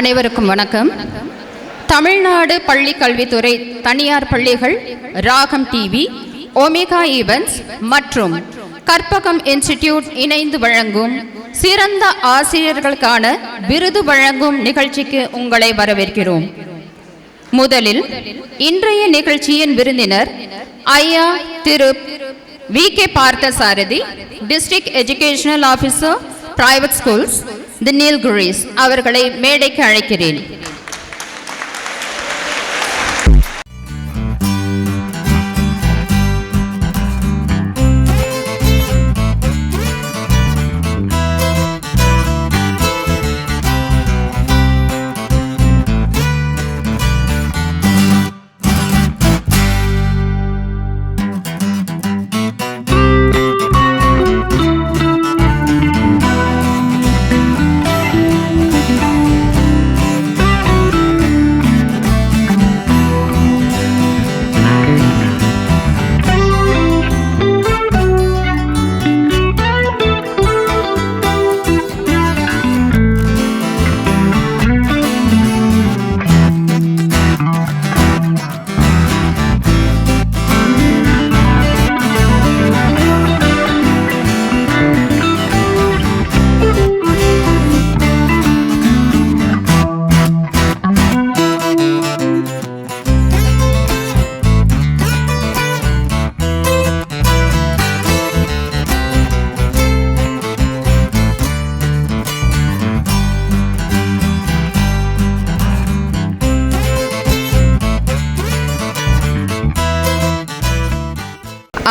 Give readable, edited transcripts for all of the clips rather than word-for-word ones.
அனைவருக்கும் வணக்கம். தமிழ்நாடு பள்ளி கல்வித்துறை தனியார் பள்ளிகள், ராகம் டிவி, ஒமேகா ஈவென்ட்ஸ் மற்றும் கற்பகம் இன்ஸ்டிடியூட் இணைந்து வழங்கும் சிறந்த ஆசிரியர்களுக்கான விருது வழங்கும் நிகழ்ச்சிக்கு உங்களை வரவேற்கிறோம். முதலில் இன்றைய நிகழ்ச்சியின் விருந்தினர் ஐயா திரு VK. Parthasarathy, district educational officer, private schools, the Nilgiris அவர்களை மேடைக்கு அழைக்கிறேன்.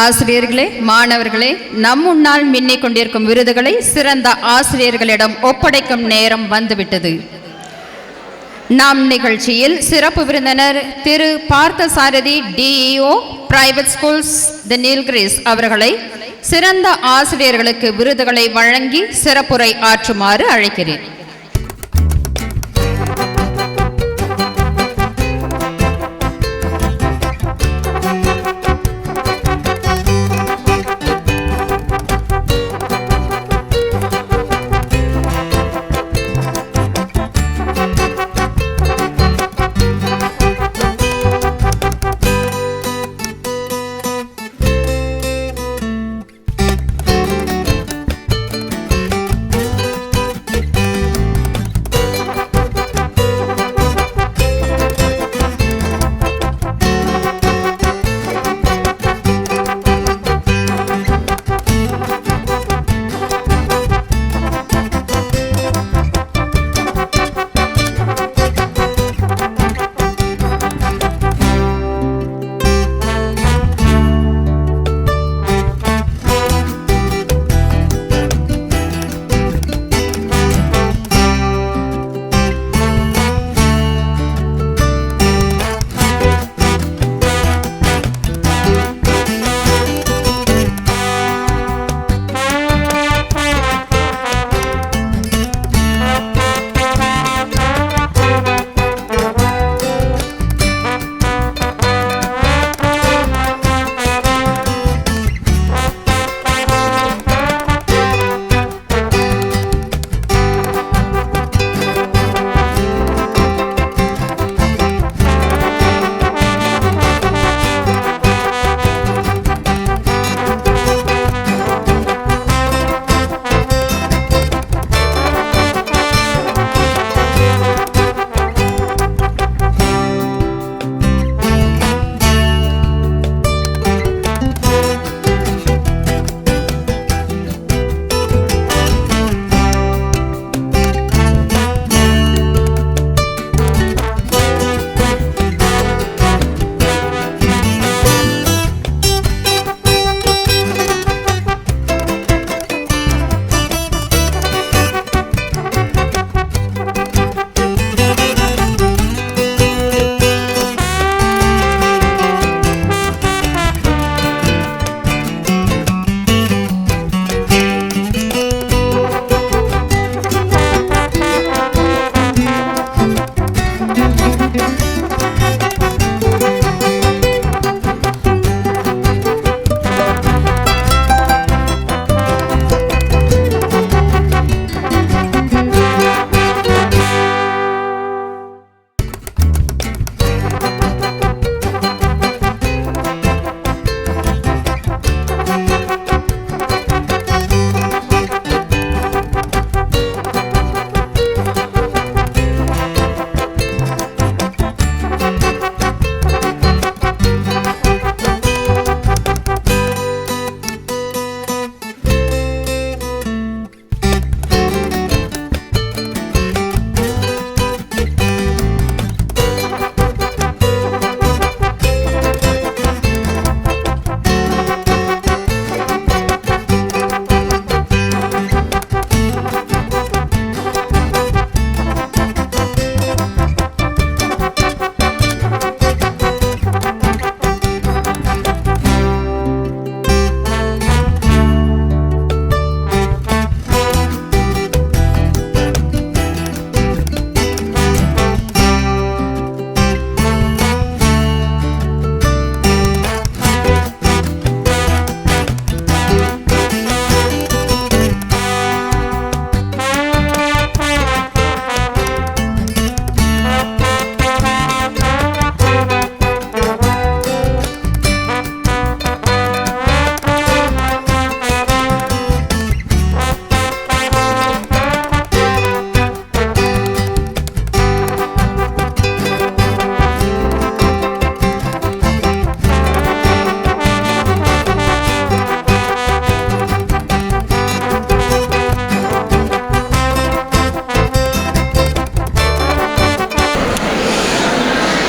ஆசிரியர்களே, மாணவர்களே, நம் முன்னால் மின்னிக் கொண்டிருக்கும் விருதுகளை சிறந்த ஆசிரியர்களிடம் ஒப்படைக்கும் நேரம் வந்துவிட்டது. நாம் நிகழ்ச்சியில் சிறப்பு விருந்தினர் Thiru Parthasarathy, DEO, private schools, the Nilgiris அவர்களை சிறந்த ஆசிரியர்களுக்கு விருதுகளை வழங்கி சிறப்புரை ஆற்றுமாறு அழைக்கிறேன்.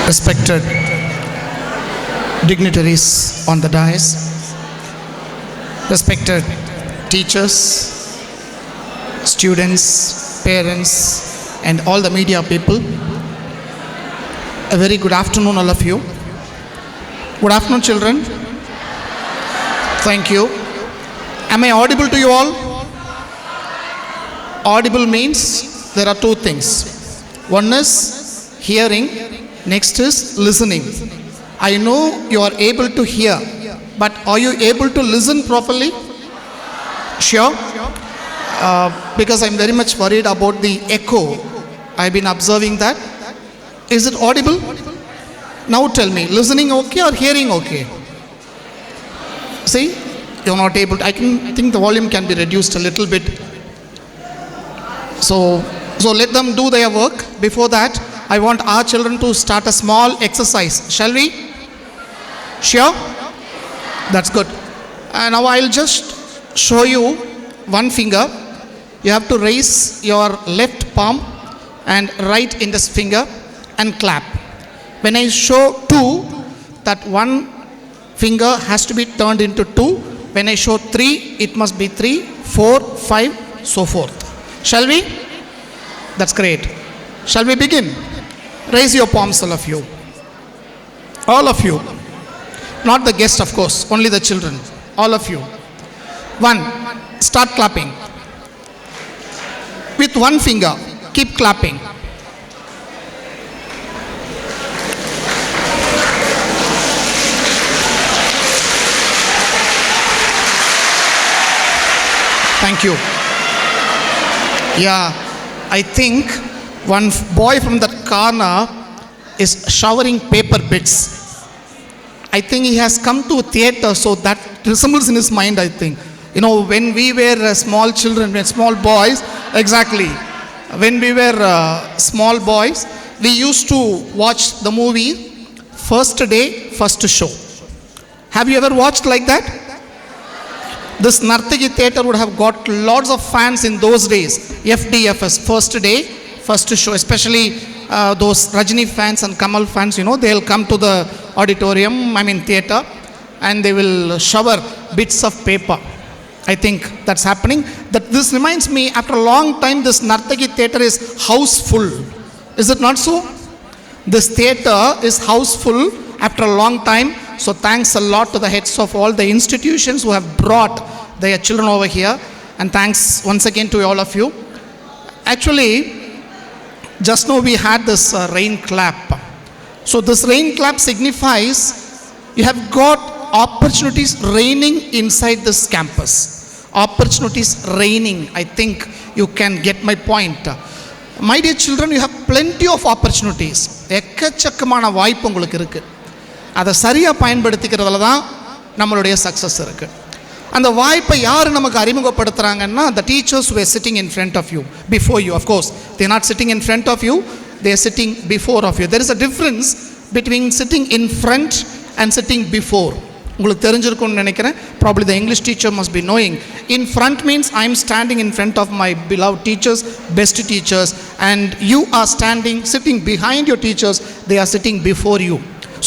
Respected dignitaries on the dais, respected teachers, students, parents, and all the media people, a very good afternoon, all of you. Good afternoon, children. Thank you. Am I audible to you all? Audible means there are two things. One is hearing, next is listening. I know you are able to hear, but are you able to listen properly? Sure? Because I'm very much worried about the echo. I've been observing that. Is it audible? Now tell me, listening okay or hearing okay? See, you're not able to. I think the volume can be reduced a little bit. So let them do their work. Before that, I want our children to start a small exercise. Shall we? Sure? That's good. And now I'll just show you one finger. You have to raise your left palm and right index finger and clap. When I show two, that one finger has to be turned into two. When I show three, it must be 3, 4, 5, so forth. Shall we? That's great. Shall we begin? Raise your palms, all of you. All of you. Not the guests, of course, only the children. All of you. 1. Start clapping. With one finger, keep clapping. Thank you. Yeah, I think one boy from that corner is showering paper bits. I think he has come to a theater, so that resembles in his mind, I think. You know, when we were small children, when small boys, exactly. When we were small boys, we used to watch the movie First Day, First Show. Have you ever watched like that? This Nartaki theater would have got lots of fans in those days. FDFS, First Day, First Show, especially those Rajini fans and Kamal fans, you know, they'll come to the auditorium, theater, and they will shower bits of paper. I think that's happening. This reminds me, after a long time, this Nartaki theater is houseful. Is it not so? This theater is houseful after a long time. So thanks a lot to the heads of all the institutions who have brought their children over here. And thanks once again to all of you. Actually, just now we had this rain clap. So this rain clap signifies you have got opportunities raining inside this campus. Opportunities raining. I think you can get my point. My dear children, you have plenty of opportunities. எக்கச்சக்கமான வாய்ப்பு உங்களுக்கு இருக்கு. அதை சரியாக பயன்படுத்திக்கிறதுல தான் நம்மளுடைய success இருக்குது. அந்த வாய்ப்பை யார் நமக்கு அறிமுகப்படுத்துகிறாங்கன்னா, the teachers who are sitting in front of you, before you, of course. They are not sitting in front of you, they are sitting before of you. There is a difference between sitting in front and sitting before. உங்களுக்கு தெரிஞ்சிருக்கும்னு நினைக்கிறேன். Probably the English teacher must be knowing. In front means I am standing in front of my beloved teachers, best teachers, and you are sitting behind your teachers, they are sitting before you.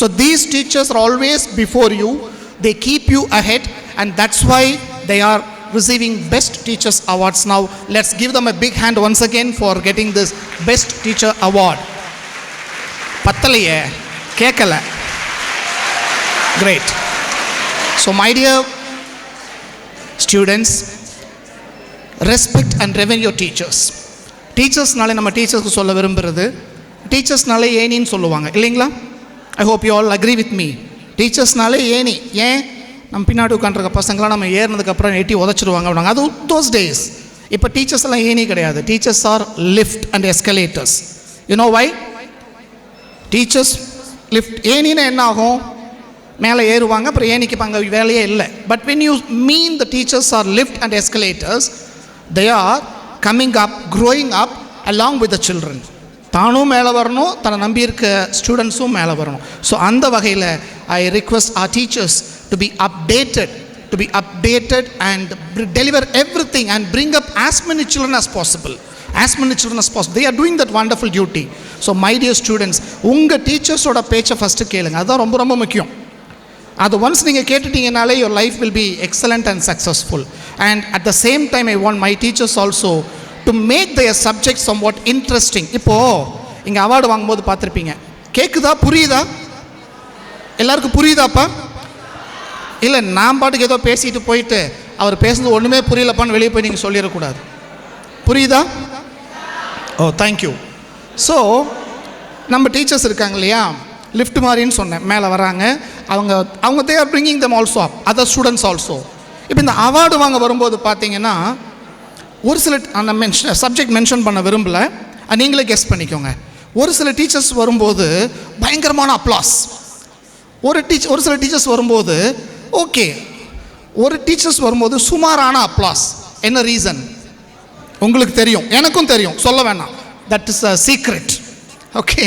So these teachers are always before you, they keep you ahead, and that's why they are receiving Best Teachers Awards now. Let's give them a big hand once again for getting this Best Teacher Award. Pattaliye, kekala. Great. So my dear students, respect and revere your teachers. Teachers நாளை நம்ம டீச்சர்ஸ்க்கு சொல்ல விரும்புறது, டீச்சர்ஸ்னாலே ஏனின்னு சொல்லுவாங்க இல்லைங்களா? I hope you all agree with me. டீச்சர்ஸ்னாலே ஏனி. ஏன்? நம்ம பின்னாடி உட்காந்துருக்க பசங்களாம் நம்ம ஏறினதுக்கப்புறம் எட்டி உதச்சிடுவாங்க அப்படின்னாங்க. அது தோஸ் டேஸ். இப்போ டீச்சர்ஸ் எல்லாம் ஏனி கிடையாது. Teachers are lift and escalators. You know why? Teachers lift. ஏனின்னா என்ன ஆகும்? மேலே ஏறுவாங்க, அப்புறம் ஏனிக்கு அங்கே வேலையே இல்லை. But when you mean the teachers are lift and escalators, they are coming up, growing up along with the children. தானும் மேலே வரணும், தன்னை நம்பியிருக்க ஸ்டூடெண்ட்ஸும் மேலே வரணும். ஸோ அந்த வகையில் I request our teachers to be updated and deliver everything and bring up as many children as possible. as many children as possible. They are doing that wonderful duty. So my dear students, உங்கள் டீச்சர்ஸோட பேச்சை first கேளுங்க. அதுதான் ரொம்ப ரொம்ப முக்கியம். அது once நீங்கள் கேட்டுட்டீங்கனாலே your life will be excellent and successful. And at the same time I want my teachers also to make their subject somewhat interesting. இப்போது இங்கே அவார்டு வாங்கும்போது பார்த்துருப்பீங்க, கேட்குதா, புரியுதா, எல்லாருக்கும் புரியுதாப்பா? இல்லை நான் பாட்டுக்கு ஏதோ பேசிட்டு போயிட்டு அவர் பேசுனது ஒன்றுமே புரியலப்பான்னு வெளியே போய் நீங்கள் சொல்லிடக்கூடாது. புரியுதா? ஓ தேங்க்யூ. ஸோ நம்ம டீச்சர்ஸ் இருக்காங்க இல்லையா, லிஃப்ட் மாதிரின்னு சொன்னேன், மேலே வராங்க, அவங்க they are bringing them also up, other students also. இப்போ இந்த அவார்டு வாங்க வரும்போது பார்த்தீங்கன்னா ஒரு சில அந்த சப்ஜெக்ட் மென்ஷன் பண்ண விரும்பலை, நீங்களே கெஸ் பண்ணிக்கோங்க. ஒரு சில டீச்சர்ஸ் வரும்போது பயங்கரமான அப்ளாஸ், ஒரு சில டீச்சர்ஸ் வரும்போது ஓகே, ஒரு டீச்சர்ஸ் வரும்போது சுமாரான அப்ளாஸ். என்ன ரீசன் உங்களுக்கு தெரியும், எனக்கும் தெரியும், சொல்ல வேணாம். That is a secret. Okay,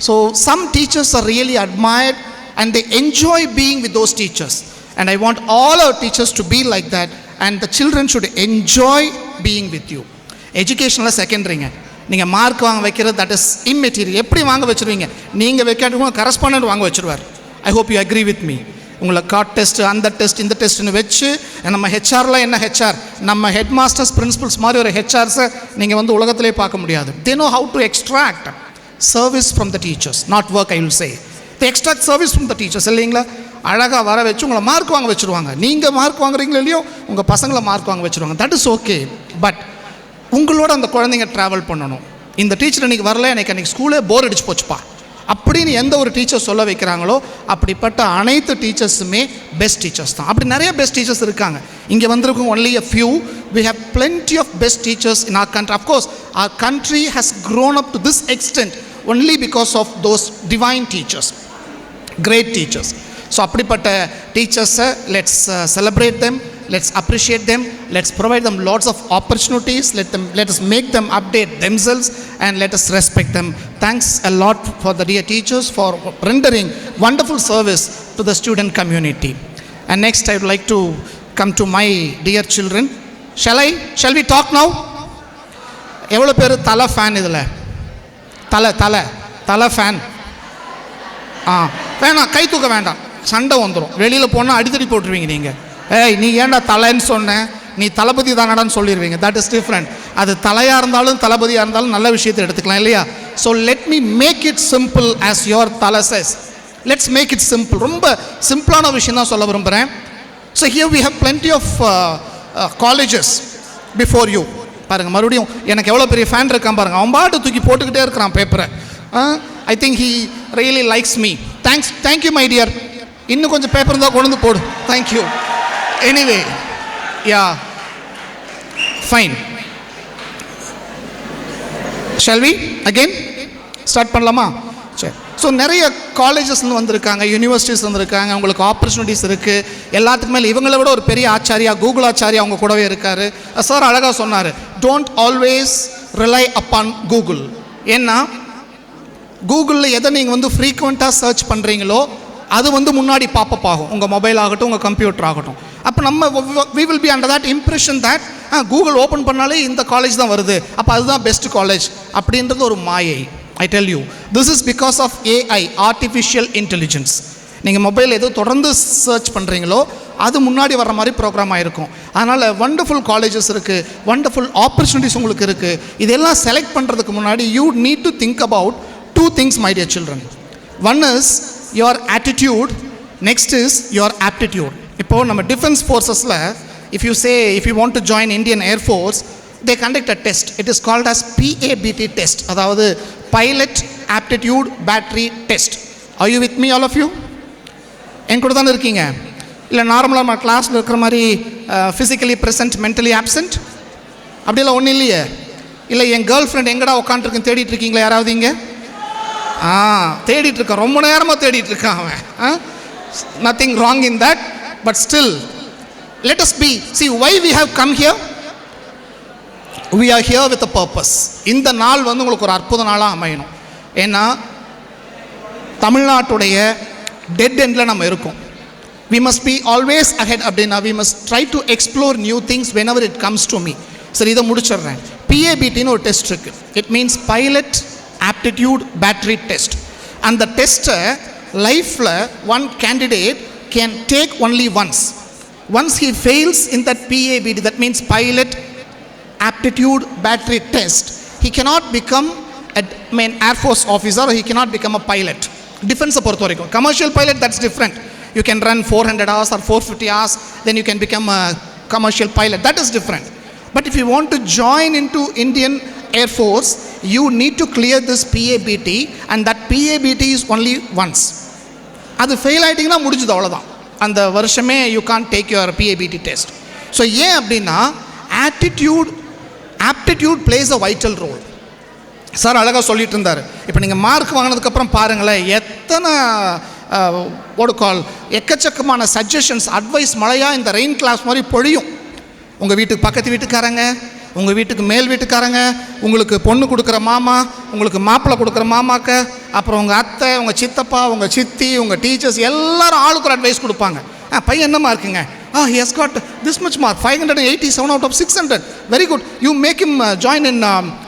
so some teachers are really admired and they enjoy being with those teachers, and I want all our teachers to be like that, and the children should enjoy being with you. எஜுகேஷனில் செகண்டரிங்க, நீங்கள் mark வாங்க வைக்கிறது that is immaterial. எப்படி வாங்க வச்சுருவீங்க, நீங்கள் வைக்காட்டுக்கும் correspondent வாங்க வச்சுருவார். I hope you agree with me. உங்களை காட் டெஸ்ட், அந்த டெஸ்ட், இந்த டெஸ்ட்னு வச்சு நம்ம ஹெச்ஆரில் என்ன ஹெச்ஆர், நம்ம ஹெட் மாஸ்டர்ஸ் பிரின்சிபல்ஸ் மாதிரி ஒரு ஹெச்ஆர்ஸை நீங்கள் வந்து உலகத்திலே பார்க்க முடியாது. They know how to extract service from the teachers, not work. I will say they extract service from the teachers. இல்லைங்களா, அழகாக வர வச்சு உங்களை மார்க் வாங்க வச்சுருவாங்க. நீங்கள் மார்க் வாங்குறீங்களோ இல்லையோ, உங்கள் பசங்களை மார்க் வாங்க வச்சுருவாங்க. That is okay. பட் உங்களோட அந்த குழந்தைங்க ட்ராவல் பண்ணணும். இந்த டீச்சர் இன்றைக்கி வரல, எனக்கு அன்றைக்கி ஸ்கூலே போர் அடிச்சு போச்சுப்பா அப்படின்னு எந்த ஒரு டீச்சர் சொல்ல வைக்கிறாங்களோ, அப்படிப்பட்ட அனைத்து டீச்சர்ஸுமே பெஸ்ட் டீச்சர்ஸ் தான். அப்படி நிறைய பெஸ்ட் டீச்சர்ஸ் இருக்காங்க. இங்கே வந்திருக்கும் only a few. We have plenty of best teachers in our country. Of course, our country has grown up to this extent only because of those divine teachers, great teachers. So அப்படிப்பட்ட டீச்சர்ஸை let's celebrate them, let's appreciate them, let's provide them lots of opportunities, let us make them update themselves, and let us respect them. Thanks a lot for the dear teachers for rendering wonderful service to the student community. And next I would like to come to my dear children. Shall we talk now? எவ்வளோ பேர் தலை fan? இதில் தலை fan? வேணாம், கை தூக்க வேண்டாம், சண்டை வந்துடும். வெளியில் போனால் அடித்தடி போட்டுருவீங்க. நீங்கள் ஏய் நீ ஏன்டா தலைன்னு சொன்னேன், நீ தளபதி தானடான்னு சொல்லிடுவீங்க. That is different. அது தலையாக இருந்தாலும் தளபதியாக இருந்தாலும் நல்ல விஷயத்தை எடுத்துக்கலாம் இல்லையா? So let me make it simple as your தலை says. Let's make it simple. ரொம்ப சிம்பிளான விஷயம் தான் சொல்ல விரும்புகிறேன். So here we have plenty of colleges before you. பாருங்கள், மறுபடியும் எனக்கு எவ்வளோ பெரிய ஃபேன் இருக்கான் பாருங்கள். அவன் பாட்டு தூக்கி போட்டுக்கிட்டே இருக்கிறான் பேப்பரை. I think he really likes me. Thank you my dear. இன்னும் கொஞ்சம் பேப்பர் இருந்தால் கொண்டு வந்து போடு. Thank you. Anyway, yeah fine. Shall we again start பண்ணலாமா? சரி. ஸோ நிறைய காலேஜஸ்லேருந்து வந்திருக்காங்க, யூனிவர்சிட்டிஸ் வந்திருக்காங்க, உங்களுக்கு ஆப்பர்ச்சுனிட்டிஸ் இருக்குது. எல்லாத்துக்கு மேலே இவங்களை விட ஒரு பெரிய ஆச்சாரியா, கூகுள் ஆச்சாரியா அவங்க கூடவே இருக்கார். சார் அழகாக சொன்னார், don't always rely upon Google. ஏன்னா கூகுளில் எதை நீங்கள் வந்து ஃப்ரீக்வெண்ட்டாக சர்ச் பண்ணுறீங்களோ அது வந்து முன்னாடி பாப்பப் ஆகும், உங்கள் மொபைல் ஆகட்டும், உங்கள் கம்ப்யூட்டர் ஆகட்டும். அப்போ நம்ம we will be under that impression that Google open பண்ணாலே இந்த காலேஜ் தான் வருது, அப்போ அதுதான் பெஸ்ட் காலேஜ் அப்படின்றது ஒரு மாயை. I tell you, this is because of AI, artificial intelligence. நீங்கள் மொபைல் எதுவும் தொடர்ந்து சர்ச் பண்ணுறீங்களோ அது முன்னாடி வர்ற மாதிரி ப்ரோக்ராம் ஆகிருக்கும். அதனால் வண்டர்ஃபுல் காலேஜஸ் இருக்குது, வண்டர்ஃபுல் ஆப்பர்ச்சுனிட்டிஸ் உங்களுக்கு இருக்குது. இதெல்லாம் செலக்ட் பண்ணுறதுக்கு முன்னாடி you need to think about two things, my dear children. One is your attitude, next is your aptitude. இப்போ நம்ம defence ஃபோர்ஸஸில் if you want to join Indian Air Force, they conduct a test. It is called as PABT test, அதாவது Pilot Aptitude Battery Test. Are you with me, all of you? என் கூட தானே இருக்கீங்க? இல்லை நார்மலாக நம்ம கிளாஸில் இருக்கிற மாதிரி ஃபிசிக்கலி ப்ரெசன்ட் மென்டலி ஆப்சென்ட் அப்படியெல்லாம் ஒன்றும் இல்லையே. இல்லை என் கேர்ள் ஃப்ரெண்ட் எங்கடா உட்காந்துருக்குன்னு தேடிட்டு இருக்கீங்களா யாராவது இங்கே? தேடிட்டு இருக்கான், ரொம்ப நேரமாக தேடிட்டு இருக்கான் அவன். Nothing wrong in that, but still let us be, see why we have come here. We are here with a purpose. இந்த நாள் வந்து உங்களுக்கு ஒரு அற்புத நாளாக அமையணும். ஏன்னா தமிழ்நாட்டுடைய டெட் எண்டில் நம்ம இருக்கோம். We must be always ahead அப்படின்னா we must try to explore new things whenever it comes to me. சரி, இதை முடிச்சிடுறேன். PABTன்னு ஒரு டெஸ்ட் இருக்குது. It means pilot aptitude battery test. அந்த டெஸ்ட்டை லைஃப்பில் one candidate can take only once. Once he fails in that PABT, that means pilot aptitude battery test, he cannot become an Air Force officer, or he cannot become a pilot. Defense பொறுத்த வரைக்கும் commercial pilot, that's different. You can run 400 hours or 450 hours, then you can become a commercial pilot. That is different. But if you want to join into Indian Air Force, you need to clear this PABT, and that PABT is only once. அது fail ஆகிட்டிங்கன்னா முடிஞ்சது, அவ்வளோதான். அந்த வருஷமே you can't take your PABT test. So ஏன் அப்படின்னா aptitude plays a vital role. Sir அழகாக சொல்லிட்டு இருந்தார். இப்போ நீங்கள் மார்க் வாங்கினதுக்கப்புறம் பாருங்களேன், எத்தனை எக்கச்சக்கமான சஜஷன்ஸ், அட்வைஸ் மழையாக இந்த ரெயின் கிளாஸ் மாதிரி பொழியும். உங்கள் வீட்டுக்கு பக்கத்து வீட்டுக்காரங்க, உங்கள் வீட்டுக்கு மேல் வீட்டுக்காரங்க, உங்களுக்கு பொண்ணு கொடுக்குற மாமா, உங்களுக்கு மாப்பிள்ளை கொடுக்குற மாமாக்க, அப்புறம் உங்கள் அத்தை, உங்கள் சித்தப்பா, உங்கள் சித்தி, உங்கள் டீச்சர்ஸ் எல்லாரும் ஆளுக்கு ஒரு அட்வைஸ் கொடுப்பாங்க. பையன் என்ன மார்க்குங்க? he has got this much mark, 587 out of 600. Very good. You make him join in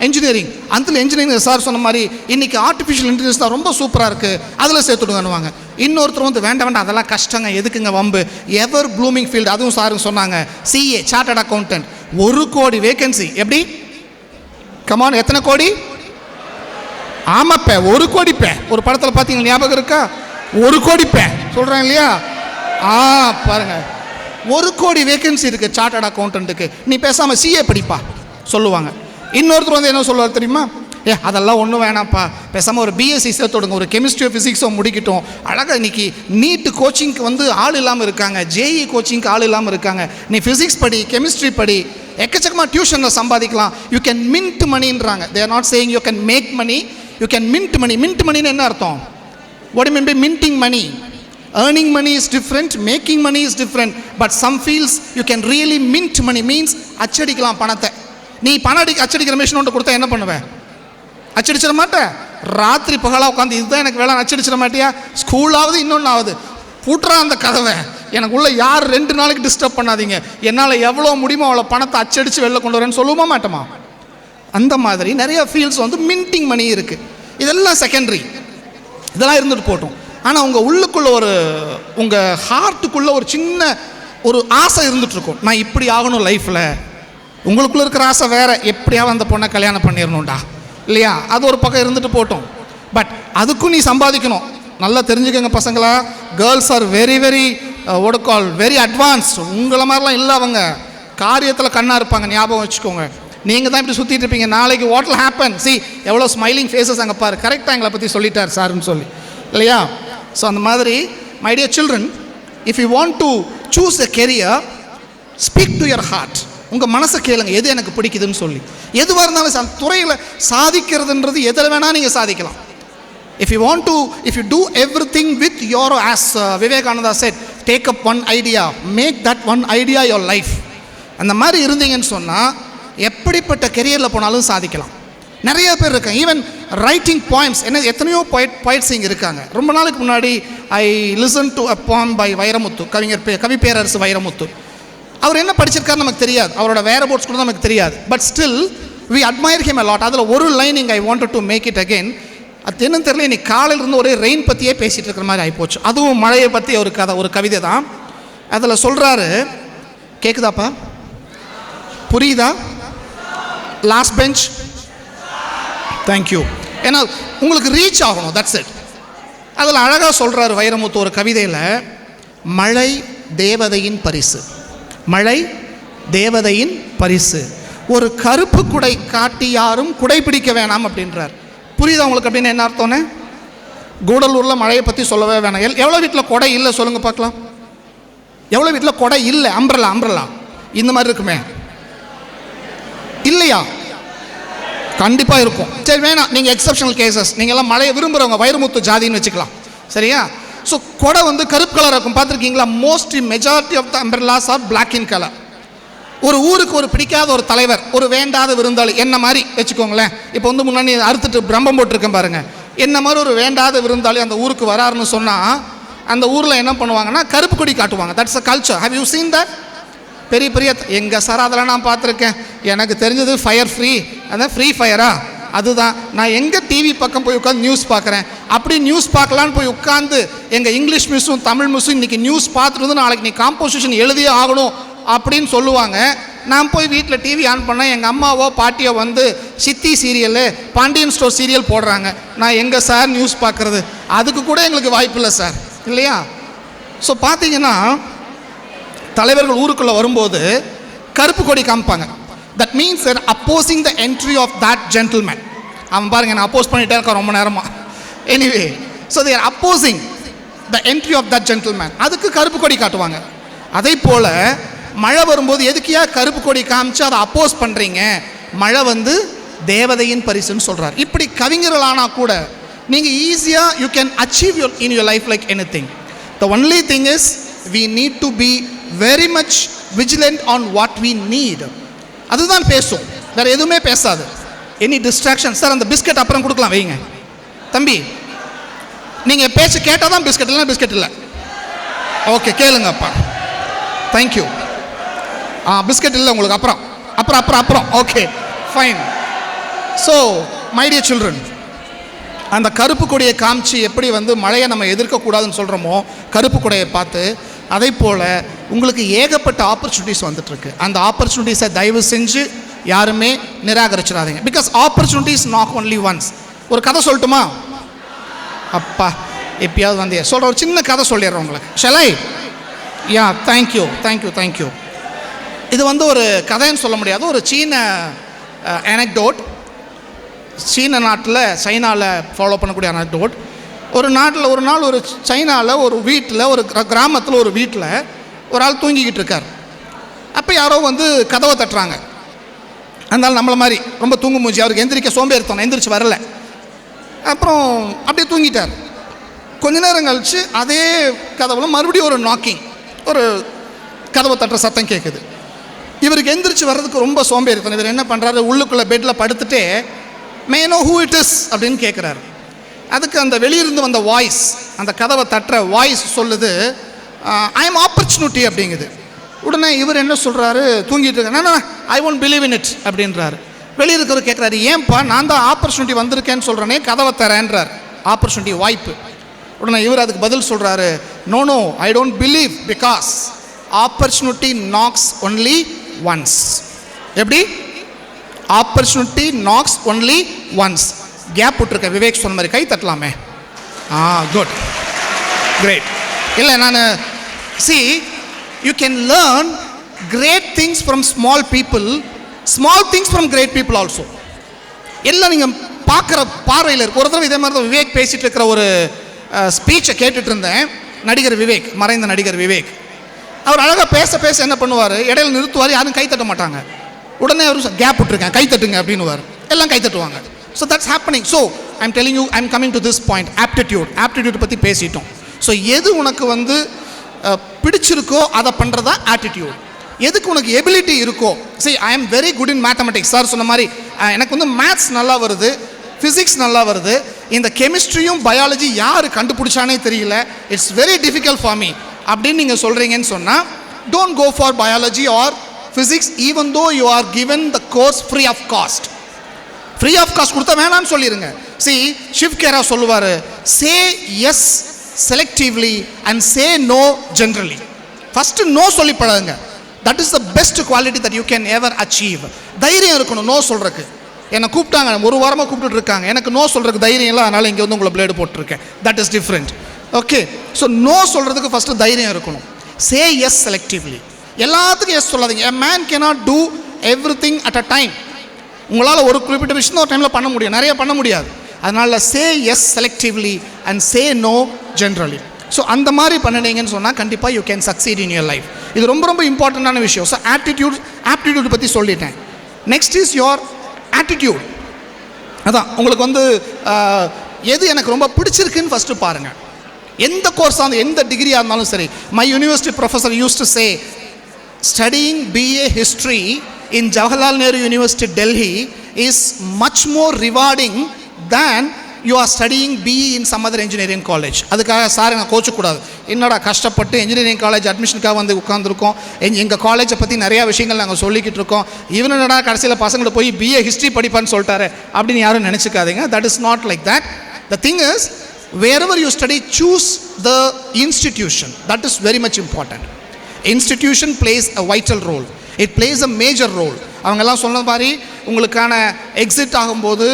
engineering. அந்த engineering சார் சொன்ன மாதிரி இன்னைக்கு ஆர்டிஃபிஷியல் இன்டெலிஜென்ஸ் தான் ரொம்ப சூப்பராக இருக்குது, அதில் சேர்த்துடுங்கன்னுவாங்க. இன்னொருத்தர் வந்து வேண்டாம் அதெல்லாம் கஷ்டங்க, எதுக்குங்க வம்பு, எவர் ப்ளூமிங் ஃபீல்டு, அதுவும் சாருங்க சொன்னாங்க, CA சார்ட்டர்ட் அக்கௌண்டன்ட், 1 கோடி வேகன்சி. எப்படி? கமான், எத்தனை கோடி? ஆமாப்ப 1 கோடிப்ப. ஒரு படத்தில் பார்த்தீங்கன்னா ஞாபகம் இருக்கா? 1 கோடிப்ப சொல்கிறேன் இல்லையா? பாருங்க, 1 கோடி வேகன்சி இருக்குது சார்ட்டர்ட் அக்கௌண்டன்ட்டுக்கு, நீ பேசாமல் CA படிப்பா சொல்லுவாங்க. இன்னொருத்தர் வந்து என்ன சொல்லுவார் தெரியுமா? அதெல்லாம் ஒன்றும் வேணாம்ப்பா, பேசாமல் ஒரு BSc சேர்த்துடுங்க, ஒரு கெமிஸ்ட்ரியோ ஃபிசிக்ஸோ முடிக்கட்டும். அழகாக இன்றைக்கி நீட்டு கோச்சிங்க்கு வந்து ஆள் இல்லாமல் இருக்காங்க, JEE கோச்சிங்க்கு ஆள் இல்லாமல் இருக்காங்க, நீ ஃபிசிக்ஸ் படி, கெமிஸ்ட்ரி படி, எக்கச்சக்கமாக டியூஷனில் சம்பாதிக்கலாம். யூ கேன் மின்ட் மணின்றாங்க. They are not saying you can make money, you can mint money. Mint மணின்னு என்ன அர்த்தம்? What you mean by minting money? Earning money is different, making money is different, but some fields you can really mint money, means அச்சடிக்கலாம் பணத்தை. நீ பணம் அச்சடிக்கிற machine ஒன்று கொடுத்தா என்ன பண்ணுவேன்? அச்சடிச்சிட மாட்டேன். ராத்திரி பகலாக உட்காந்து இதுதான் எனக்கு வேலை, அச்சடிச்சிட மாட்டியா? ஸ்கூலாவது இன்னொன்று ஆகுது, பூட்டுறா அந்த கதவை, எனக்குள்ளே யார் 2 நாளைக்கு டிஸ்டர்ப் பண்ணாதீங்க, என்னால் எவ்வளோ முடியுமோ அவ்வளோ பணத்தை அச்சடித்து வெளில கொண்டு வரேன்னு சொல்லுவோமா மாட்டோமா? அந்த மாதிரி நிறைய ஃபீல்ட்ஸ் வந்து மின்டிங் மணி இருக்குது. இதெல்லாம் செகண்டரி, இதெல்லாம் இருந்துட்டு போட்டோம். ஆனால் உங்கள் உள்ளுக்குள்ளே உங்கள் ஹார்ட்டுக்குள்ளே ஒரு சின்ன ஒரு ஆசை இருந்துகிட்ருக்கும், நான் இப்படி ஆகணும் லைஃப்பில். உங்களுக்குள்ளே இருக்கிற ஆசை வேறு, எப்படியாவது அந்த பொண்ணை கல்யாணம் பண்ணிடணும்டா, இல்லையா? அது ஒரு பக்கம் இருந்துட்டு போட்டோம். பட் அதுக்கும் நீ சம்பாதிக்கணும். நல்லா தெரிஞ்சுக்கோங்க பசங்களா, girls are very very very advanced. உங்களை மாதிரிலாம் இல்லை, அவங்க காரியத்தில் கண்ணாக இருப்பாங்க, ஞாபகம் வச்சுக்கோங்க. நீங்கள் தான் இப்படி சுற்றிட்டு இருப்பீங்க, நாளைக்கு வாட் வில் ஹேப்பன்? எவ்வளோ ஸ்மைலிங் ஃபேஸஸ் அங்கே பாரு. கரெக்டாக எங்களை பற்றி சொல்லிட்டார் சாருன்னு சொல்லி, இல்லையா? ஸோ அந்த மாதிரி my dear children, if you want to choose a career, speak to your heart. உங்கள் மனசை கேளுங்க, எது எனக்கு பிடிக்குதுன்னு சொல்லி. எதுவாக இருந்தாலும் அந்த துறையில் சாதிக்கிறதுன்றது எதில் வேணால் நீங்கள் சாதிக்கலாம். If you do everything with your, as Vivekananda said, take up one idea, make that one idea your life. அந்த மாதிரி இருந்தீங்கன்னு சொன்னால் எப்படிப்பட்ட கெரியரில் போனாலும் சாதிக்கலாம். நிறைய பேர் இருக்காங்க. ஈவன் ரைட்டிங் போயம்ஸ், எத்தனையோ போய்ட்ஸ் இங்கே இருக்காங்க. ரொம்ப நாளுக்கு முன்னாடி I listen to a poem by Vairamuthu, கவி பேரரசு வைரமுத்து. அவர் என்ன படிச்சிருக்காருன்னு நமக்கு தெரியாது, அவரோட வேற போர்ட்ஸ் கூட நமக்கு தெரியாது. But still we admire him a lot. அதில் ஒரு lining I wanted to make it again. அது என்னன்னு தெரியல, இன்னைக்கு காலையில் இருந்து ஒரே ரெயின் பற்றியே பேசிகிட்டு இருக்கிற மாதிரி ஆகிப்போச்சு. அதுவும் மழையை பற்றி ஒரு கவிதை தான். அதில் சொல்கிறாரு, கேட்குதாப்பா? புரியுதா? Last bench, thank you. ஏன்னா உங்களுக்கு ரீச் ஆகணும், தட்ஸ் இட். அதில் அழகாக சொல்கிறார் வைரமுத்து ஒரு கவிதையில், மழை தேவதையின் பரிசு, மழை தேவதையின் பரிசு, ஒரு கருப்பு குடை காட்டி யாரும் குடை பிடிக்க வேணாம் அப்படின்றார். புரியுதா உங்களுக்கு? அப்படின்னு என்ன அர்த்தம்னு? கூடலூரில் மழையை பற்றி சொல்லவே வேணாம். எவ்வளோ வீட்டில் கொடை இல்லை சொல்லுங்கள் பார்க்கலாம்? எவ்வளோ வீட்டில் கொடை இல்லை? அம்ப்ரல்லா இந்த மாதிரி இருக்குமே, இல்லையா? கண்டிப்பாக இருக்கும். சரி, வேணாம், நீங்கள் எக்ஸப்ஷனல் கேசஸ், நீங்கள்லாம் மழையை விரும்புகிறவங்க, வைரமுத்து ஜாதின்னு வச்சுக்கலாம், சரியா? ஸோ கொடை வந்து கருப்பு கலர் இருக்கும், பார்த்துருக்கீங்களா? Mostly majority of the umbrellas are black in colour. ஒரு ஊருக்கு ஒரு பிடிக்காத ஒரு தலைவர், ஒரு வேண்டாத விருந்தாளி, என்ன மாதிரி வச்சுக்கோங்களேன். இப்போ வந்து முன்னாடி அறுத்துட்டு பிரம்பம் போட்டிருக்கேன் பாருங்கள், என்ன மாதிரி ஒரு வேண்டாத விருந்தாளி அந்த ஊருக்கு வராருன்னு சொன்னால் அந்த ஊரில் என்ன பண்ணுவாங்கன்னா கருப்பு கொடி காட்டுவாங்க. That's a culture. Have you seen that? பெரிய பெரிய எங்கள் சார் அதெல்லாம் நான் பார்த்துருக்கேன். எனக்கு தெரிஞ்சது ஃபயர் ஃப்ரீ, அதான் ஃப்ரீ ஃபயரா, அதுதான். நான் எங்கே டிவி பக்கம் போய் உட்காந்து நியூஸ் பார்க்குறேன். அப்படி நியூஸ் பார்க்கலான்னு போய் உட்காந்து எங்கள் இங்கிலீஷ் மிஸ்ஸும் தமிழ் மிஸ்ஸும் இன்றைக்கி நியூஸ் பார்த்துட்டு வந்து நாளைக்கு நீ காம்போசிஷன் எழுதியே ஆகணும் அப்படின்னு சொல்லுவாங்க. நான் போய் வீட்டில் டிவி ஆன் பண்ணேன், எங்கள் அம்மாவோ பாட்டியோ வந்து சித்தி சீரியலு, பாண்டியன் ஸ்டோர் சீரியல் போடுறாங்க. நான் எங்கே சார் நியூஸ் பார்க்குறது? அதுக்கு கூட எங்களுக்கு வாய்ப்பு இல்லை சார், இல்லையா? ஸோ பார்த்தீங்கன்னா தலைவர்கள் ஊருக்குள்ளே வரும்போது கருப்பு கொடி காமிப்பாங்க. That means they're opposing the entry of that gentleman. அவன் பாருங்க, நான் அப்போஸ் பண்ணிகிட்டே இருக்கேன் ரொம்ப நேரமாக. Anyway, so they are opposing the entry of that gentleman. அதுக்கு கருப்பு கொடி காட்டுவாங்க. அதே போல் மழை வரும்போது எதுக்கியா கருப்பு கொடி காமிச்சு அதை அப்போஸ் பண்ணுறீங்க? மழை வந்து தேவதையின் பரிசுன்னு சொல்கிறார். இப்படி கவிஞர்களானால் கூட நீங்கள் ஈஸியாக you can achieve in your life like anything. The only thing is we need to be very much vigilant on what we need. அதுதான் பேசும், வேறு எதுவுமே பேசாது. Any distraction. சார் அந்த பிஸ்கட் அப்புறம் கொடுக்கலாம், வைங்க. தம்பி நீங்கள் பேச்சு கேட்டால் தான் பிஸ்கட், இல்லைன்னா பிஸ்கட் இல்லை. ஓகே, கேளுங்கப்பா. தேங்க்யூ. பிஸ்கட் இல்லை உங்களுக்கு, அப்புறம் அப்புறம் அப்புறம் அப்புறம் okay fine. So my dear children, அந்த கருப்பு கொடியை காமிச்சு எப்படி வந்து மழையை நம்ம எதிர்க்கக்கூடாதுன்னு சொல்கிறோமோ கருப்பு கொடையை பார்த்து, அதே போல் உங்களுக்கு ஏகப்பட்ட ஆப்பர்ச்சுனிட்டிஸ் வந்துட்டுருக்கு. அந்த ஆப்பர்ச்சுனிட்டிஸை தயவு செஞ்சு யாருமே நிராகரிச்சிடாதீங்க. Because opportunities not only once. ஒரு கதை சொல்லட்டுமா? அப்பா எப்பயாவது வந்து சொல்கிற ஒரு சின்ன கதை சொல்லிடுறேன் உங்களுக்கு. ஷலை? யா, தேங்க்யூ தேங்க்யூ தேங்க்யூ. இது வந்து ஒரு கதைன்னு சொல்ல முடியாது, ஒரு சீன அனெக்டோட். சீன நாட்டில் சைனாவில் ஃபாலோ பண்ணக்கூடிய அனெக்டோட். ஒரு நாள் ஒரு சைனாவில் ஒரு வீட்டில், ஒரு கிராமத்தில் ஒரு வீட்டில் ஒரு ஆள் தூங்கிக்கிட்டு இருக்கார். அப்போ யாரோ வந்து கதவை தட்டுறாங்க. அதனால் நம்மளை மாதிரி ரொம்ப தூங்கு மூஞ்சி, அவருக்கு எந்திரிக்க சோம்பேறித்தனம், எந்திரிச்சு வரல. அப்புறம் அப்படியே தூங்கிட்டார். கொஞ்ச நேரம் கழித்து அதே கதவுல மறுபடியும் ஒரு நாக்கிங், ஒரு கதவை தட்டுற சத்தம் கேட்குது. இவருக்கு எந்திரிச்சு வர்றதுக்கு ரொம்ப சோம்பேறித்தனம். இவர் என்ன பண்ணுறாரு, உள்ளுக்குள்ளே பெட்டில் படுத்துட்டு மே நோ ஹூ இட் இஸ் அப்படின்னு கேட்குறாரு. அதுக்கு அந்த வெளியிருந்து வந்த வாய்ஸ், அந்த கதவை தட்டுற வாய்ஸ் சொல்லுது, ஐ எம் ஆப்பர்ச்சுனிட்டி அப்படிங்குது. உடனே இவர் என்ன சொல்கிறாரு, தூங்கிட்டு இருக்க, I won't believe in it அப்படின்றாரு. வெளியே இருக்கிறவர் கேட்குறாரு, ஏன்பா நான் தான் ஆப்பர்ச்சுனிட்டி வந்திருக்கேன்னு சொல்கிறேனே, கதவை தரேன்றார், ஆப்பர்ச்சுனிட்டி வாய்ப்பு. உடனே இவர் அதுக்கு பதில் சொல்கிறாரு, no no I don't believe because opportunity knocks only once. எப்படி? Opportunity knocks only once. Gap விட்டுருக்க விவேக் சொன்ன மாதிரி கை தட்டலாமே. Good, great. இல்லை நான் see you can learn great things from small people, small things from great people also. எல்லாம் நீங்கள் பார்க்குற பார்வையில் இருக்கு. ஒரு தடவை இதே மாதிரி தான் விவேக் பேசிகிட்டு இருக்கிற ஒரு ஸ்பீச்சை கேட்டுட்டு இருந்தேன். நடிகர் விவேக், மறைந்த நடிகர் விவேக். அவர் அழகாக பேச பேச என்ன பண்ணுவார், இடையில நிறுத்துவார், யாரும் கை தட்ட மாட்டாங்க. உடனே அவர் கேப் விட்டுருக்கேன் கை தட்டுங்க அப்படின்னுவார், எல்லாம் கை தட்டுவாங்க. So that's happening. So I'm telling you, I'm coming to this point, aptitude பற்றி பேசிட்டோம். ஸோ எது உனக்கு வந்து பிடிச்சிருக்கோ அதை பண்ணுறதா ஆட்டிடியூட். எதுக்கு உனக்கு எபிலிட்டி இருக்கோ, சரி I am very good in mathematics, sir சொன்ன மாதிரி எனக்கு வந்து மேத்ஸ் நல்லா வருது, ஃபிசிக்ஸ் நல்லா வருது, இந்த கெமிஸ்ட்ரியும் பயாலஜி யார் கண்டுபிடிச்சானே தெரியல, it's very difficult for me அப்படின்னு நீங்கள் சொல்கிறீங்கன்னு சொன்னால், don't go for biology or physics even though you are given the course free of cost. Free of cost கொடுத்தா வேணான்னு சொல்லிடுங்க. See, Shiv Khera சொல்லுவார், say yes selectively and say no generally. First no சொல்லி பழகுங்க. That is the best quality that you can ever achieve. தைரியம் இருக்கணும் no சொல்கிறதுக்கு. என்னை கூப்பிட்டாங்க, ஒரு வாரமாக கூப்பிட்டு இருக்காங்க, எனக்கு நோ சொல்கிறதுக்கு தைரியம் இல்லை, அதனால் இங்கே வந்து உங்களை பிளேடு போட்டிருக்கேன். That is different. Okay, so no சொல்கிறதுக்கு ஃபஸ்ட்டு தைரியம் இருக்கணும். Say yes selectively. எல்லாத்துக்கும் எஸ் சொல்லாதீங்க. A man cannot do everything at a time. உங்களால் ஒரு குறிப்பிட்ட விஷயம் ஒரு டைமில் பண்ண முடியும், நிறைய பண்ண முடியாது. அதனால் say yes selectively and say no generally. So அந்த மாதிரி பண்ணினீங்கன்னு சொன்னால் கண்டிப்பாக you can succeed in your life. இது ரொம்ப ரொம்ப இம்பார்ட்டண்ட்டான விஷயம். ஸோ ஆப்டிடியூட் பற்றி சொல்லிட்டேன். Next is your attitude. அதான் உங்களுக்கு வந்து எது எனக்கு ரொம்ப பிடிச்சிருக்குன்னு ஃபஸ்ட்டு பாருங்கள். எந்த கோர்ஸாக இருந்தாலும் எந்த டிகிரியாக இருந்தாலும் சரி. My university professor use to say, studying BA history in Jawaharlal Nehru University, Delhi is much more rewarding than you are studying BE in some other engineering college. அதுக்காக சார் நான் கோச்சக்கூடாது, என்னடா கஷ்டப்பட்டு இன்ஜினியரிங் காலேஜ் அட்மிஷனுக்காக வந்து உட்காந்துருக்கோம், எங்கள் காலேஜை பற்றி நிறையா விஷயங்கள் நாங்கள் சொல்லிக்கிட்டு இருக்கோம், இவன் என்னடா கடைசியில் பசங்களை போய் பிஏ ஹிஸ்ட்ரி படிப்பான்னு சொல்லிட்டாரு அப்படின்னு யாரும் நினச்சிக்காதீங்க. That is not like that. The thing is, wherever you study, choose the institution. That is very much important. Institution plays a vital role. It plays a major role. அவங்கெல்லாம் சொன்ன மாதிரி உங்களுக்கான exit ஆகும்போது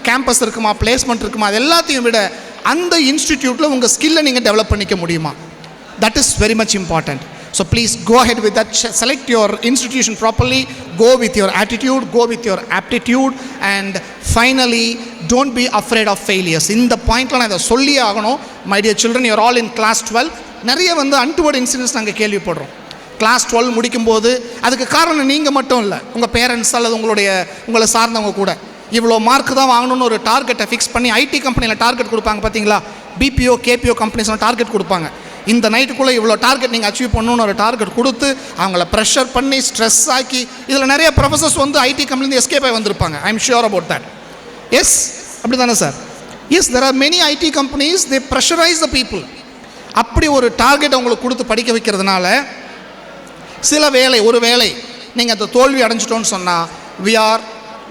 campus இருக்குமா, placement இருக்குமா, அது எல்லாத்தையும் விட அந்த இன்ஸ்டிடியூட்டில் உங்கள் ஸ்கில்லை நீங்கள் டெவலப் பண்ணிக்க முடியுமா, that is very much important. So please go ahead with that. Select your institution properly, go with your attitude, go with your aptitude, and finally don't be afraid of failures. இந்த பாயிண்ட்ல நான் இதை சொல்லியே ஆகணும். My dear children, you are all in class 12. நிறைய untoward incidents நாங்கள் கேள்விப்படுறோம். Class 12 முடிக்கும்போது அதுக்கு காரணம் நீங்கள் மட்டும் இல்லை, உங்கள் பேரண்ட்ஸ் அல்லது உங்களை சார்ந்தவங்க கூட. இவ்வளோ மார்க் தான் வாங்கணும்னு ஒரு டார்கெட்டை ஃபிக்ஸ் பண்ணி ஐடி கம்பெனியில் டார்கெட் கொடுப்பாங்க பார்த்தீங்களா, பிபிஓ கேபிஓ கம்பெனிஸ்லாம் டார்கெட் கொடுப்பாங்க. இந்த நைட்டுக்குள்ளே இவ்வளோ டார்கெட் நீங்கள் அச்சீவ் பண்ணணும்னு ஒரு டார்கெட் கொடுத்து அவங்கள ப்ரெஷர் பண்ணி ஸ்ட்ரெஸ் ஆக்கி, இதில் நிறைய ப்ரொஃபஸர்ஸ் ஐடி கம்பெனிலேருந்து எஸ்கேப் ஆகி வந்திருப்பாங்க. I am sure about that. Yes, அப்படி தானே சார்? Yes, there are many IT companies, they pressurize the people. அப்படி ஒரு டார்கெட் அவங்களுக்கு கொடுத்து படிக்க வைக்கிறதுனால ஒரு வேளை நீங்கள் அந்த தோல்வி அடைஞ்சிட்டோன்னு சொன்னால், we are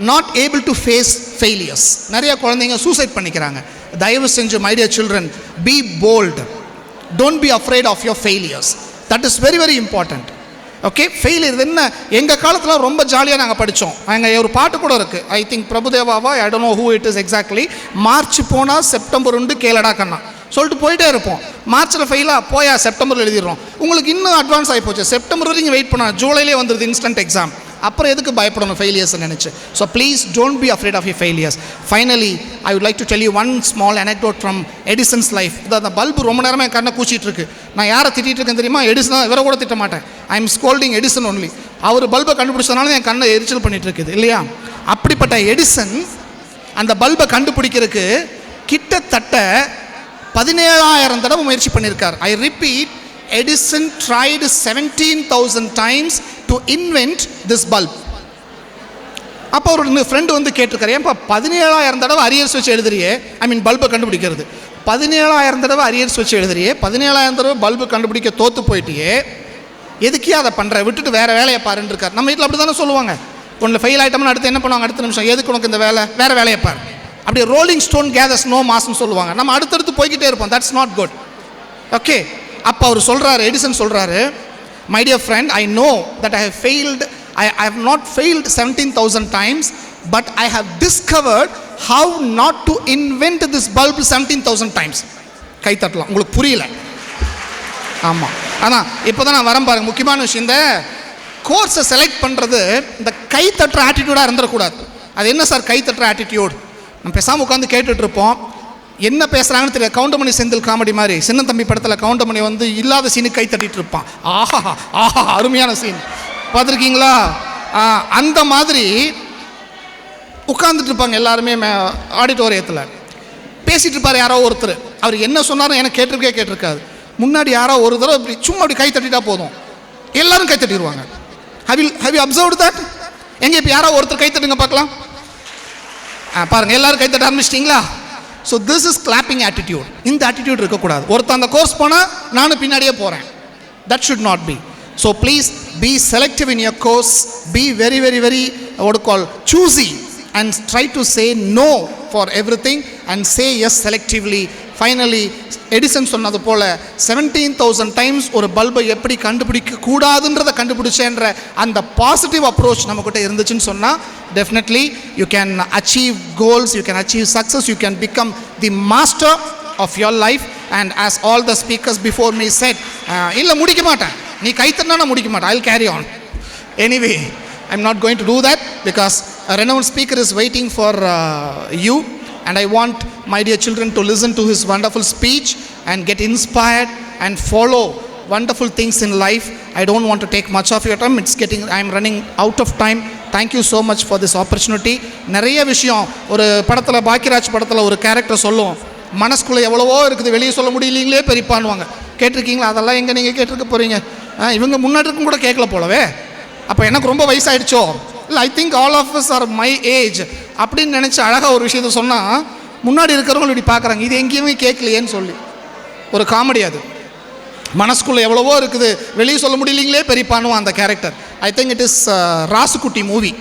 not able to face failures. நிறைய குழந்தைங்க சூசைட் பண்ணிக்கிறாங்க. தயவு செஞ்சு my dear children, be bold. Don't be afraid of your failures. That is very very important. Okay, failure என்ன, எங்கள் காலத்தில் ரொம்ப ஜாலியாக நாங்கள் படித்தோம். அங்கே ஒரு பாட்டு கூட இருக்குது, ஐ திங்க் பிரபுதேவாவா, I don't know who it is exactly. March போனால் செப்டம்பர் உண்டு கேளடா கண்ணா சொல்லிட்டு போயிட்டே இருப்போம். மார்ச்சில் ஃபெயிலாக போயா செப்டம்பரில் எழுதிடுறோம். உங்களுக்கு இன்னும் அட்வான்ஸ் ஆகி போச்சு, செப்டம்பர் வரைக்கும் வெயிட் பண்ண, ஜூலையிலே வந்துடுது இன்ஸ்டன்ட் எக்ஸாம். அப்புறம் எதுக்கு பயப்படணும் ஃபெயிலியர்ஸ் நினச்சி? So please don't be afraid of your failures. Finally I would like to tell you one small anecdote from Edison's life. அந்த பல்பு ரொம்ப நேரமாக என் கண்ணை கூச்சிட்டு இருக்கு. நான் யாரை திட்டிகிட்டு இருக்கேன் தெரியுமா? எடிசன். இவரை கூட திட்ட மாட்டேன். I am scolding Edison only. அவர் பல்பை கண்டுபிடிச்சதுனால என் கண்ணை எரிச்சல் பண்ணிட்டு இருக்குது இல்லையா? அப்படிப்பட்ட எடிசன் அந்த பல்பை கண்டுபிடிக்கிறதுக்கு கிட்டத்தட்ட 17,000 தடவை முயற்சி பண்ணியிருக்கார். I repeat, Edison tried 17,000 times to invent this bulb. அப்போ ஒரு ஃப்ரெண்டு கேட்டிருக்காரு, ஏன்பா 17,000 தடவை அரியர்ஸ் வச்சு எழுதுறியே, ஐ மீன் பல்பை கண்டுபிடிக்கிறது 17,000 தடவை அரியர்ஸ் வச்சு எழுதுறியே, 17,000 தடவை பல்பு கண்டுபிடிக்க தோற்று போயிட்டியே, எதுக்கே அதை பண்ணுற, விட்டுட்டு வேறு வேலையை பாருன்னு இருக்கார். நம்ம வீட்டில் அப்படி தானே சொல்லுவாங்க. ஒன்றில் ஃபெயில் ஆகிட்டோம்னு அடுத்து என்ன பண்ணுவாங்க, அடுத்த நிமிஷம் எதுக்கு உனக்கு இந்த வேலை, வேறு வேலையை பாரு. அப்படியே ரோலிங் ஸ்டோன் கேதர்ஸ் நோ மாஸ்ன்னு சொல்லுவாங்க. நம்ம அடுத்தடுத்து போய்கிட்டே இருப்போம். That's not good. ஓகே, அப்போ அவர் சொல்கிறாரு, எடிசன் சொல்கிறாரு, my dear friend, I know that I have failed, I have not failed 17,000 times, but I have discovered how not to invent this bulb 17,000 times. கை தட்டலாம், உங்களுக்கு புரியல. ஆமாம், ஆனால் இப்போ தான் நான் வரேன் பாருங்கள். முக்கியமான விஷயம், இந்த கோர்ஸை செலக்ட் பண்ணுறது இந்த கை தட்டுற ஆட்டிடியூடாக இருந்துடக்கூடாது. அது என்ன சார் கை தட்டுற ஆட்டிடியூட்? நம்ம பேசாமல் உட்காந்து கேட்டுட்ருப்போம், என்ன பேசுகிறாங்கன்னு தெரியாது. கவுண்டமணி செந்தில் காமெடி மாதிரி, சின்ன தம்பி படத்தில் கவுண்டமணி இல்லாத சீனுக்கு கை தட்டிட்டு இருப்பான். ஆஹா ஆஹா, அருமையான சீன் பார்த்துருக்கீங்களா? அந்த மாதிரி உட்காந்துட்டு இருப்பாங்க எல்லாருமே ஆடிட்டோரியத்தில். பேசிகிட்டு இருப்பார் யாரோ ஒருத்தர். அவர் என்ன சொன்னாலும் எனக்கு கேட்டிருக்காது. முன்னாடி யாரோ ஒரு தடவை இப்படி சும்மா அப்படி கை தட்டிட்டா போதும், எல்லாரும் கை தட்டிடுவாங்க. How you observed that? எங்கே இப்போ யாரோ ஒருத்தர் கை தட்டுங்க பார்க்கலாம். பாருங்கள், எல்லாரும் கை தட்ட ஆரம்பிச்சிட்டிங்களா? So this is clapping attitude. இந்த ஆட்டிடியூட் இருக்கக்கூடாது. ஒருத்தர் அந்த கோர்ஸ் போனால் நானும் பின்னாடியே போகிறேன். That should not be. So please be selective in your course, be very very very what to call choosy, and try to say no for everything and say yes selectively. Finally, Edison சொன்னது போல 17,000 times ஒரு பல்பை எப்படி கண்டுபிடிக்க கூடாதுன்றதை கண்டுபிடிச்சேன்ற அந்த positive approach நம்மக்கிட்ட இருந்துச்சுன்னு சொன்னால், definitely you can achieve goals, you can achieve success, you can become the master of your life. And as all the speakers before me said, இல்லை முடிக்க மாட்டேன், நீ கை தட்டினா முடிக்க மாட்டேன், I'll carry on. Anyway, I'm not going to do that because a renowned speaker is waiting for you, and I want my dear children to listen to his wonderful speech and get inspired and follow wonderful things in life. I don't want to take much of your time. I'm running out of time. Thank you so much for this opportunity. நிறைய விஷயம், ஒரு படத்தில், பாக்கியராஜ் படத்தில் ஒரு character சொல்லுவோம், மனசுக்குள்ளே எவ்வளவோ இருக்குது, வெளியே சொல்ல முடியலீங்களே பெரியப்பான்வாங்க. கேட்டிருக்கீங்களா? அதெல்லாம் எங்கே நீங்கள் கேட்டிருக்க போகிறீங்க? இவங்க முன்னாடி இருக்கும் கூட கேட்கல போலவே. அப்போ எனக்கு ரொம்ப வயசாகிடுச்சோ? இல்லை, I think all of us are my age அப்படின்னு நினச்சி அழகாக ஒரு விஷயத்த சொன்னால், முன்னாடி இருக்கிறவங்க இப்படி பார்க்குறாங்க, இது எங்கேயுமே கேட்கலையேன்னு சொல்லி. ஒரு காமெடி அது. மனசுக்குள்ளே எவ்வளவோ இருக்குது, வெளியே சொல்ல முடியலீங்களே பெரியப்பானுவான் அந்த character. I think it is Rasukutti movie.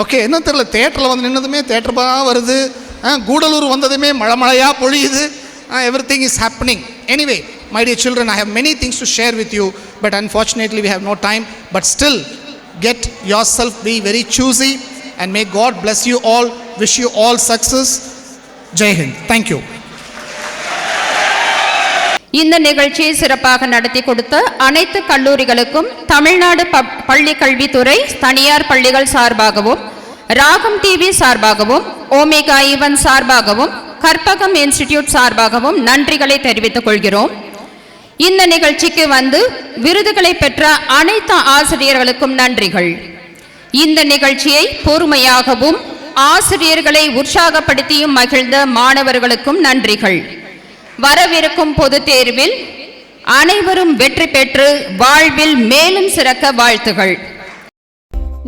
Okay, என்ன தெரியல, தேட்டரில் வந்து நின்னதுமே தேட்டர்பாக வருது, கூடலூர் வந்ததுமே மழையாக பொழியுது, everything is happening. Anyway, my dear children, I have many things to share with you, but unfortunately we have no time. But still, get yourself, be very choosy, and may God bless you all, wish you all success. Jai Hind. Thank you. இந்த நிகழ்ச்சியை சிறப்பாக நடத்தி கொடுத்த அனைத்து கல்லூரிகளுக்கும் தமிழ்நாடு பள்ளி கல்வித்துறை, தனியார் பள்ளிகள் சார்பாகவும், ராகம் டிவி சார்பாகவும், ஓமேகா ஈவன் சார்பாகவும், கற்பகம் இன்ஸ்டிடியூட் சார்பாகவும் நன்றிகளை தெரிவித்துக் கொள்கிறோம். இந்த நிகழ்ச்சிக்கு வந்து விருதுகளை பெற்ற அனைத்து ஆசிரியர்களுக்கும் நன்றிகள். இந்த நிகழ்ச்சியை பொறுமையாகவும் ஆசிரியர்களை உற்சாகப்படுத்தியும் மகிழ்ந்த மாணவர்களுக்கும் நன்றிகள். வரவிருக்கும் பொதுத் தேர்வில் அனைவரும் வெற்றி பெற்று வாழ்வில் மேலும் சிறக்க வாழ்த்துகள்.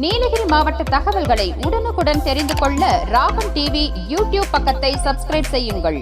நீலகிரி மாவட்ட தகவல்களை உடனுக்குடன் தெரிந்து கொள்ள ராகம் டிவி யூடியூப் பக்கத்தை சப்ஸ்கிரைப் செய்யுங்கள்.